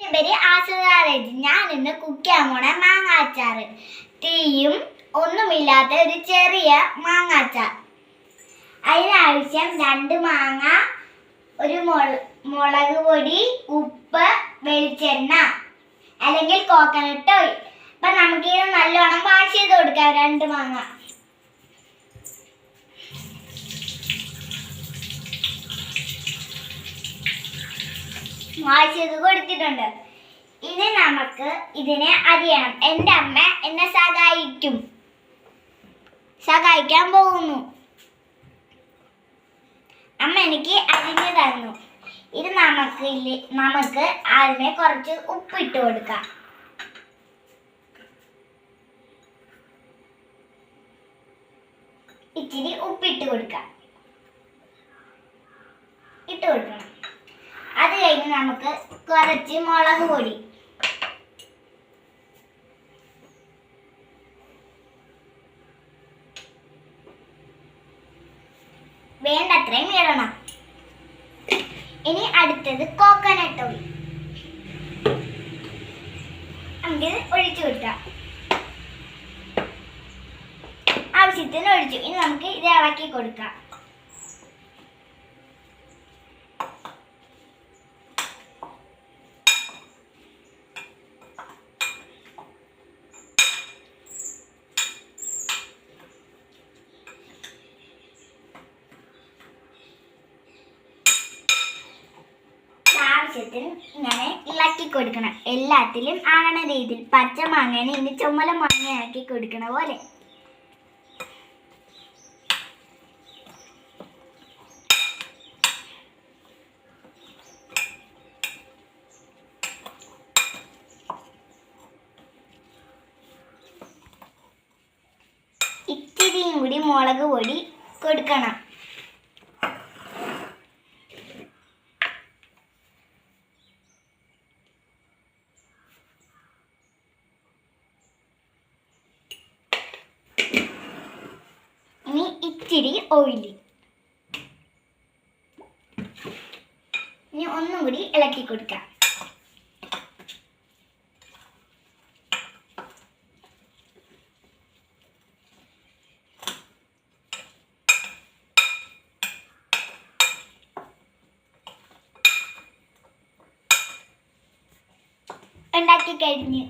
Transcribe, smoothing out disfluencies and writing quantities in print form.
എൻ്റെ പേര് ആശ്രിത. ഞാൻ ഇന്ന് കുക്ക് ചെയ്യാൻ പോണ മാങ്ങാച്ചാറ്. തീയും ഒന്നുമില്ലാത്ത ഒരു ചെറിയ മാങ്ങാച്ചാർ. അതിനാവശ്യം 2 മാങ്ങ, ഒരു മുളക് പൊടി, ഉപ്പ്, വെളിച്ചെണ്ണ അല്ലെങ്കിൽ കോക്കനട്ട് ഓയിൽ. അപ്പം നമുക്കിത് നല്ലോണം വാഷ് ചെയ്ത് കൊടുക്കാം. 2 മാങ്ങ വാഷ് ചെയ്ത് കൊടുത്തിട്ടുണ്ട്. ഇനി നമുക്ക് ഇതിനെ അരിയണം. എൻ്റെ അമ്മ എന്നെ സഹായിക്കാൻ പോകുന്നു. അമ്മ എനിക്ക് അരിഞ്ഞു തന്നു. ഇത് നമുക്ക് അതിനെ കുറച്ച് ഉപ്പിട്ട് കൊടുക്കാം. ഇച്ചിരി ഉപ്പിട്ട് കൊടുക്കാം. ഇട്ട് കൊടുക്കണം. അത് കഴിഞ്ഞ് നമുക്ക് കുറച്ച് മുളക് പൊടി, വേണ്ടത്രയും ഇടണം. ഇനി അടുത്തത് കോക്കനട്ട് ഓയിൽ. നമുക്ക് ഒഴിച്ചു കൊടുക്കാം. ആവശ്യത്തിന് ഒഴിച്ചു. ഇനി നമുക്ക് ഇത് ഇളക്കി കൊടുക്കാം. ആവശ്യത്തിന് ഇങ്ങനെ ഇളക്കി കൊടുക്കണം. എല്ലാത്തിലും ആകണ രീതിയിൽ. പച്ച മാങ്ങനെ ഇനി ചുമല മാങ്ങയാക്കി കൊടുക്കണ പോലെ. ഇച്ചിരിയും കൂടി മുളക് പൊടി കൊടുക്കണം. ഇനി ഇച്ചിരി ഓയിൽ. ഇനി ഒന്നും കൂടി ഇളക്കി കൊടുക്കാം. ഉണ്ടാക്കി കഴിഞ്ഞു.